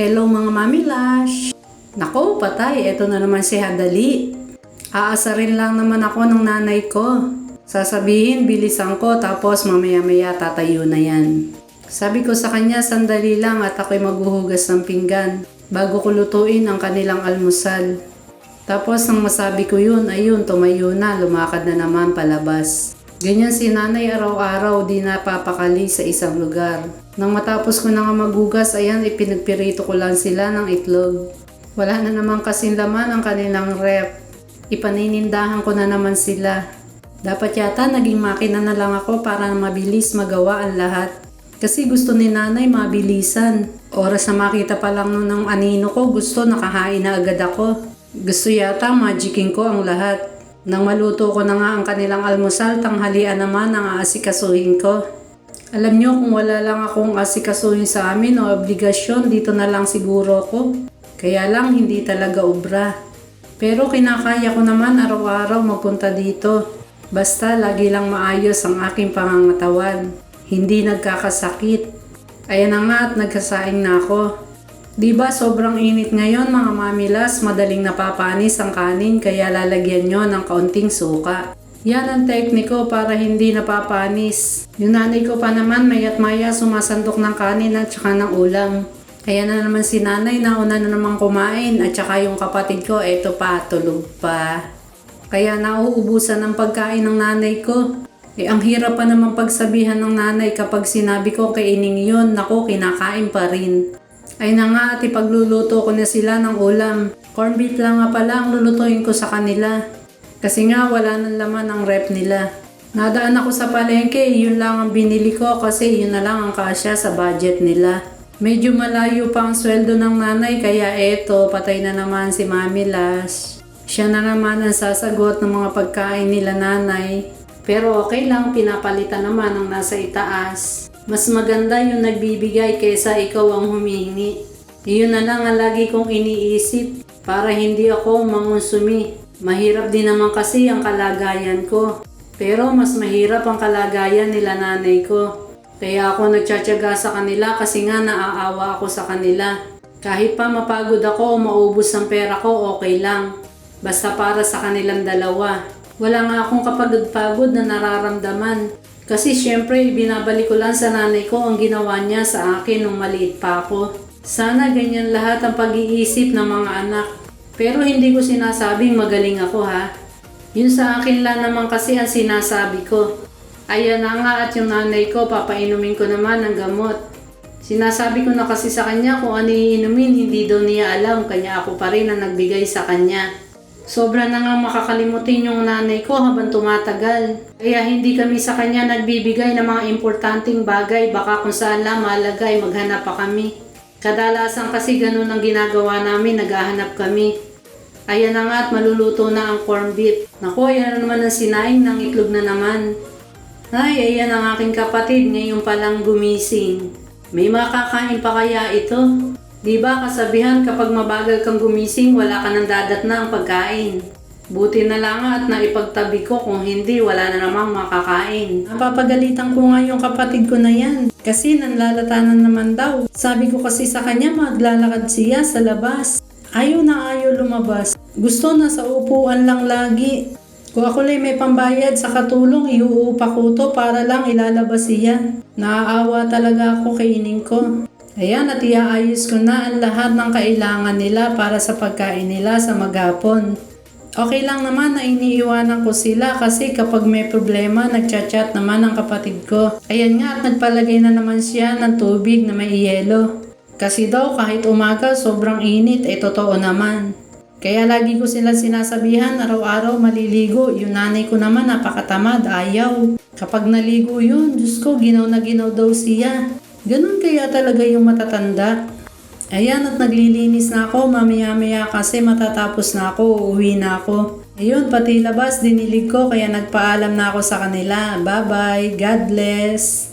Hello mga Mami Lash! Nako, patay, eto na naman si Hadali. Aasarin lang naman ako ng nanay ko. Sasabihin, bilisan ko, tapos mamaya-maya tatayo na yan. Sabi ko sa kanya, sandali lang at ako'y maghuhugas ng pinggan bago ko lutuin ang kanilang almusal. Tapos nang masabi ko yun, ayun, tumayo na, lumakad na naman palabas. Ganyan si nanay araw-araw, di napapakali sa isang lugar. Nang matapos ko na nga maghugas, ayan, ipinagpirito ko lang sila ng itlog. Wala na naman kasing laman ang kanilang ref. Ipaninindahan ko na naman sila. Dapat yata naging makina na lang ako para mabilis magawa ang lahat. Kasi gusto ni nanay mabilisan. Oras na makita pa lang nun ng anino ko, gusto nakahain na agad ako. Gusto yata magicking ko ang lahat. Nang maluto ko na nga ang kanilang almusal, tanghalian naman ang aasikasuhin ko. Alam nyo, kung wala lang akong asikasuhin sa amin o obligasyon, dito na lang siguro ko. Kaya lang hindi talaga obra. Pero kinakaya ko naman araw-araw magpunta dito. Basta lagi lang maayos ang aking pangangatawan. Hindi nagkakasakit. Ayan na nga at nagkasaing na ako. Diba sobrang init ngayon mga mamilas, madaling napapanis ang kanin kaya lalagyan nyo ng kaunting suka. Yan ang tekniko para hindi napapanis. Yung nanay ko pa naman mayat maya sumasandok ng kanin at saka ng ulam. Kaya na naman si nanay nauna na naman kumain at saka yung kapatid ko eto pa, tulog pa. Kaya nauubusan ng pagkain ng nanay ko. Ang hirap pa naman pagsabihan ng nanay kapag sinabi ko kainin yun, naku kinakain pa rin. Ay na nga at ipagluluto ko na sila ng ulam. Corn beef lang nga pala ang lulutuin ko sa kanila. Kasi nga wala nang laman ang rep nila. Nadaan ako sa palengke, yun lang ang binili ko kasi yun na lang ang kasya sa budget nila. Medyo malayo pa ang sweldo ng nanay kaya eto, patay na naman si Mami Lash. Siya na naman ang sasagot ng mga pagkain nila nanay. Pero okay lang, pinapalitan naman ang nasa itaas. Mas maganda yung nagbibigay kaysa ikaw ang humihingi. Iyon na lang ang lagi kong iniisip para hindi ako mangonsumi. Mahirap din naman kasi ang kalagayan ko. Pero mas mahirap ang kalagayan nila nanay ko. Kaya ako nagtsatsaga sa kanila kasi nga naaawa ako sa kanila. Kahit pa mapagod ako o maubos ang pera ko, okay lang. Basta para sa kanilang dalawa. Wala nga akong kapagod-pagod na nararamdaman. Kasi syempre, binabalik ko lang sa nanay ko ang ginawa niya sa akin nung maliit pa ako. Sana ganyan lahat ang pag-iisip ng mga anak. Pero hindi ko sinasabing magaling ako ha. Yun sa akin lang naman kasi ang sinasabi ko. Ayan na nga at yung nanay ko, papainumin ko naman ng gamot. Sinasabi ko na kasi sa kanya kung ano iinumin, hindi daw niya alam, kanya ako pa rin ang nagbigay sa kanya. Sobra na nga makakalimutin yung nanay ko habang tumatagal. Kaya hindi kami sa kanya nagbibigay ng mga importanteng bagay, baka kung saan lang malagay, maghanap pa kami. Kadalasan kasi ganun ang ginagawa namin, naghahanap kami. Ayan na nga at maluluto na ang corn beef. Naku, ayan na naman ang sinaing ng itlog na naman. Ay, ayan ang aking kapatid, ngayon palang gumising. May makakain pa kaya ito? Diba kasabihan kapag mabagal kang gumising, wala ka nang dadatna ang pagkain. Buti na lang at naipagtabi ko, kung hindi wala na namang makakain. Napapagalitan ko nga yung kapatid ko na yan. Kasi nanlalatanan naman daw. Sabi ko kasi sa kanya maglalakad siya sa labas. Ayaw na ayaw lumabas. Gusto na sa upuan lang lagi. Kung ako lang may pambayad sa katulong, iuupa ko to para lang ilalabas siya. Naaawa talaga ako kay ining ko. Ayan at iaayos ko na ang lahat ng kailangan nila para sa pagkain nila sa maghapon. Okay lang naman na iniiwanan ko sila kasi kapag may problema, nagchat-chat naman ang kapatid ko. Ayan nga at nagpalagay na naman siya ng tubig na may yelo. Kasi daw kahit umaga sobrang init, totoo naman. Kaya lagi ko sila sinasabihan araw-araw maliligo. Yung nanay ko naman napakatamad, ayaw. Kapag naligo yun, Diyos ko, ginaw na ginaw daw siya. Ganun kaya talaga yung matatanda. Ayan at naglilinis na ako mamaya-maya kasi matatapos na ako, uuwi na ako. Ayun, pati labas dinilig ko kaya nagpaalam na ako sa kanila. Bye-bye, God bless.